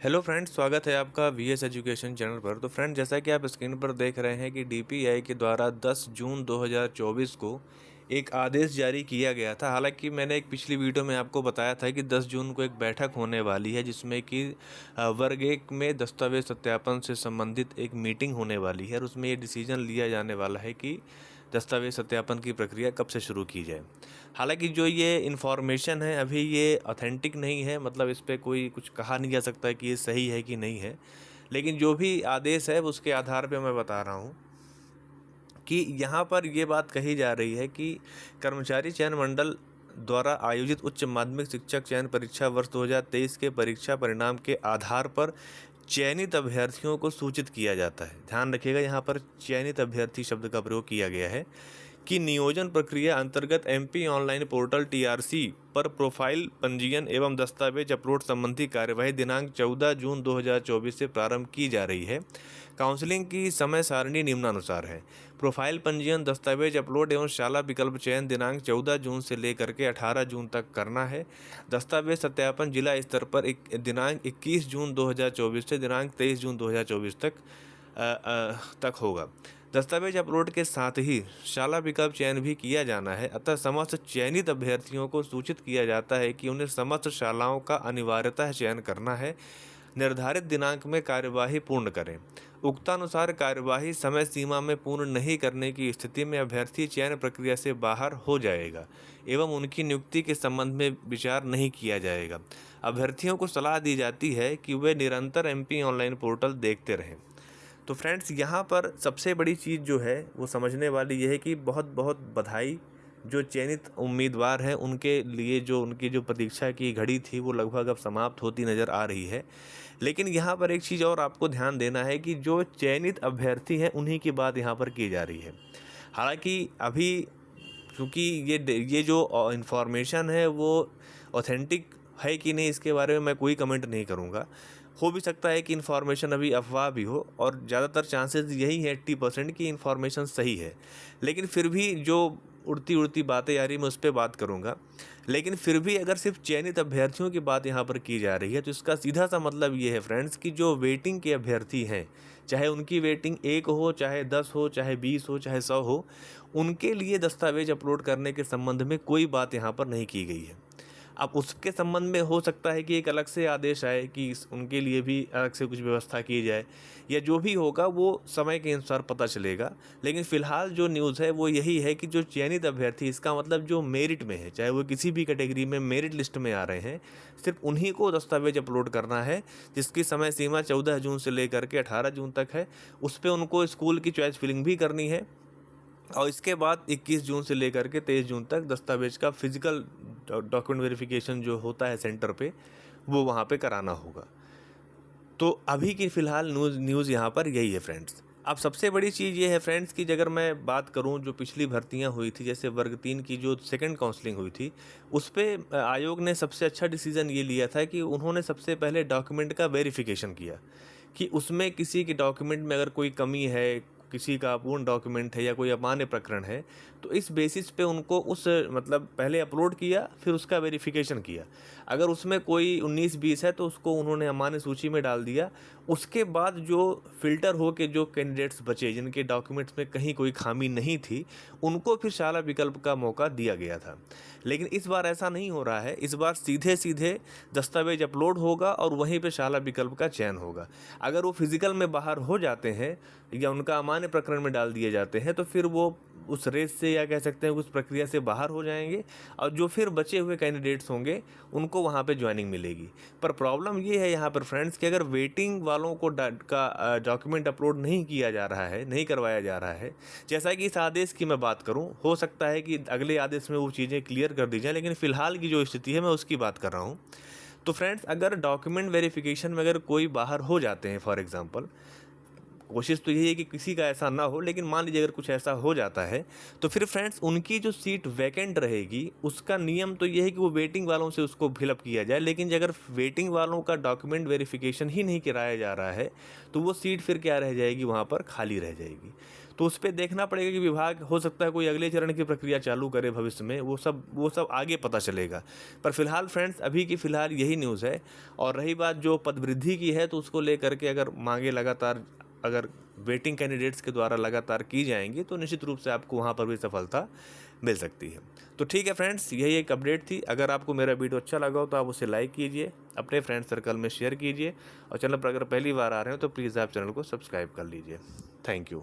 Hello friends, स्वागत है आपका वीएस एजुकेशन चैनल पर। तो फ्रेंड, जैसा कि आप स्क्रीन पर देख रहे हैं कि डीपीआई के द्वारा 10 जून 2024 को एक आदेश जारी किया गया था। हालांकि मैंने एक पिछली वीडियो में आपको बताया था कि 10 जून को एक बैठक होने वाली है, जिसमें कि वर्ग 1 में दस्तावेज सत्यापन से संबंधित एक मीटिंग होने वाली है और उसमें ये डिसीजन लिया जाने वाला है कि दस्तावेज सत्यापन की प्रक्रिया कब से शुरू की जाए। हालांकि जो ये इन्फॉर्मेशन है अभी ये ऑथेंटिक नहीं है, मतलब इस पर कोई कुछ कहा नहीं जा सकता कि ये सही है कि नहीं है। लेकिन जो भी आदेश है उसके आधार पे मैं बता रहा हूँ कि यहाँ पर ये बात कही जा रही है कि कर्मचारी चयन मंडल द्वारा आयोजित उच्च माध्यमिक शिक्षक चयन परीक्षा वर्ष 2023 के परीक्षा परिणाम के आधार पर चयनित अभ्यर्थियों को सूचित किया जाता है। ध्यान रखिएगा, यहाँ पर चयनित अभ्यर्थी शब्द का प्रयोग किया गया है कि नियोजन प्रक्रिया अंतर्गत एमपी ऑनलाइन पोर्टल टीआरसी पर प्रोफाइल पंजीयन एवं दस्तावेज अपलोड संबंधी कार्यवाही दिनांक 14 जून 2024 से प्रारंभ की जा रही है। काउंसलिंग की समय सारणी निम्नानुसार है। प्रोफाइल पंजीयन, दस्तावेज अपलोड एवं शाला विकल्प चयन दिनांक 14 जून से लेकर के 18 जून तक करना है। दस्तावेज सत्यापन जिला स्तर पर दिनांक 21 जून 2024 से दिनांक 23 जून 2024 तक होगा। दस्तावेज अपलोड के साथ ही शाला विकल्प चयन भी किया जाना है। अतः समस्त चयनित अभ्यर्थियों को सूचित किया जाता है कि उन्हें समस्त शालाओं का अनिवार्यतः चयन करना है। निर्धारित दिनांक में कार्यवाही पूर्ण करें। उक्तानुसार कार्यवाही समय सीमा में पूर्ण नहीं करने की स्थिति में अभ्यर्थी चयन प्रक्रिया से बाहर हो जाएगा एवं उनकी नियुक्ति के संबंध में विचार नहीं किया जाएगा। अभ्यर्थियों को सलाह दी जाती है कि वे निरंतर एमपी ऑनलाइन पोर्टल देखते रहें। तो फ्रेंड्स, यहाँ पर सबसे बड़ी चीज़ जो है वो समझने वाली ये है कि बहुत बहुत बधाई जो चयनित उम्मीदवार हैं उनके लिए। जो उनकी जो प्रतीक्षा की घड़ी थी वो लगभग अब समाप्त होती नज़र आ रही है। लेकिन यहाँ पर एक चीज़ और आपको ध्यान देना है कि जो चयनित अभ्यर्थी हैं उन्हीं की बात यहाँ पर की जा रही है। हालांकि अभी चूँकि ये जो इन्फॉर्मेशन है वो ऑथेंटिक है कि नहीं, इसके बारे में मैं कोई कमेंट नहीं करूँगा। हो भी सकता है कि इन्फॉर्मेशन अभी अफवाह भी हो, और ज़्यादातर चांसेस यही है 80% की इन्फॉर्मेशन सही है। लेकिन फिर भी जो उड़ती उड़ती बातें आ रही मैं उस पर बात करूँगा। लेकिन फिर भी अगर सिर्फ चयनित अभ्यर्थियों की बात यहाँ पर की जा रही है तो इसका सीधा सा मतलब ये है फ्रेंड्स कि जो वेटिंग के अभ्यर्थी हैं, चाहे उनकी वेटिंग 1 हो, चाहे 10 हो, चाहे 20 हो, चाहे 100 हो, उनके लिए दस्तावेज अपलोड करने के संबंध में कोई बात यहाँ पर नहीं की गई है। अब उसके संबंध में हो सकता है कि एक अलग से आदेश आए कि उनके लिए भी अलग से कुछ व्यवस्था की जाए, या जो भी होगा वो समय के अनुसार पता चलेगा। लेकिन फ़िलहाल जो न्यूज़ है वो यही है कि जो चयनित अभ्यर्थी, इसका मतलब जो मेरिट में है, चाहे वो किसी भी कैटेगरी में मेरिट लिस्ट में आ रहे हैं, सिर्फ उन्हीं को दस्तावेज अपलोड करना है, जिसकी समय सीमा 14 जून से लेकर के 18 जून तक है। उस पर उनको स्कूल की चॉइस फिलिंग भी करनी है, और इसके बाद 21 जून से लेकर के 23 जून तक दस्तावेज का फिजिकल डॉक्यूमेंट वेरिफिकेशन जो होता है सेंटर पे, वो वहाँ पे कराना होगा। तो अभी की फ़िलहाल न्यूज़ यहाँ पर यही है फ्रेंड्स। अब सबसे बड़ी चीज़ ये है फ्रेंड्स कि अगर मैं बात करूँ जो पिछली भर्तियाँ हुई थी, जैसे वर्ग 3 की जो सेकंड काउंसलिंग हुई थी, उस पे आयोग ने सबसे अच्छा डिसीज़न ये लिया था कि उन्होंने सबसे पहले डॉक्यूमेंट का वेरिफिकेशन किया कि उसमें किसी के डॉक्यूमेंट में अगर कोई कमी है, किसी का अपूर्ण डॉक्यूमेंट है या कोई अमान्य प्रकरण है, तो इस बेसिस पे उनको उस मतलब पहले अपलोड किया, फिर उसका वेरिफिकेशन किया। अगर उसमें कोई 19-20 है तो उसको उन्होंने अमान्य सूची में डाल दिया। उसके बाद जो फ़िल्टर हो के जो कैंडिडेट्स बचे, जिनके डॉक्यूमेंट्स में कहीं कोई खामी नहीं थी, उनको फिर शाला विकल्प का मौका दिया गया था। लेकिन इस बार ऐसा नहीं हो रहा है। इस बार सीधे सीधे दस्तावेज अपलोड होगा और वहीं पे शाला विकल्प का चयन होगा। अगर वो फिजिकल में बाहर हो जाते हैं या उनका अमान्य प्रकरण में डाल दिए जाते हैं तो फिर वो उस रेस से, या कह सकते हैं उस प्रक्रिया से बाहर हो जाएंगे, और जो फिर बचे हुए कैंडिडेट्स होंगे उनको वहाँ पे ज्वाइनिंग मिलेगी। पर प्रॉब्लम ये है यहाँ पर फ्रेंड्स कि अगर वेटिंग वालों को डॉक्यूमेंट अपलोड नहीं किया जा रहा है, नहीं करवाया जा रहा है, जैसा कि इस आदेश की मैं बात करूँ, हो सकता है कि अगले आदेश में वो चीज़ें क्लियर कर दी जाए, लेकिन फ़िलहाल की जो स्थिति है मैं उसकी बात कर रहा हूँ। तो फ्रेंड्स, अगर डॉक्यूमेंट वेरिफिकेशन में अगर कोई बाहर हो जाते हैं, फॉर एग्जांपल, कोशिश तो यही है कि किसी का ऐसा ना हो, लेकिन मान लीजिए अगर कुछ ऐसा हो जाता है तो फिर फ्रेंड्स उनकी जो सीट वैकेंट रहेगी उसका नियम तो ये है कि वो वेटिंग वालों से उसको फिलअप किया जाए। लेकिन अगर वेटिंग वालों का डॉक्यूमेंट वेरिफिकेशन ही नहीं कराया जा रहा है तो वो सीट फिर क्या रह जाएगी, वहाँ पर खाली रह जाएगी। तो उस पर देखना पड़ेगा कि विभाग हो सकता है कोई अगले चरण की प्रक्रिया चालू करे भविष्य में, वो सब आगे पता चलेगा। पर फिलहाल फ्रेंड्स अभी की फ़िलहाल यही न्यूज़ है। और रही बात जो पदवृद्धि की है, तो उसको लेकर के अगर मांगे लगातार अगर वेटिंग कैंडिडेट्स के द्वारा लगातार की जाएंगी तो निश्चित रूप से आपको वहाँ पर भी सफलता मिल सकती है। तो ठीक है फ्रेंड्स, यही एक अपडेट थी। अगर आपको मेरा वीडियो अच्छा लगा हो तो आप उसे लाइक कीजिए, अपने फ्रेंड सर्कल में शेयर कीजिए, और चैनल पर अगर पहली बार आ रहे हो तो प्लीज़ आप चैनल को सब्सक्राइब कर लीजिए। Thank you.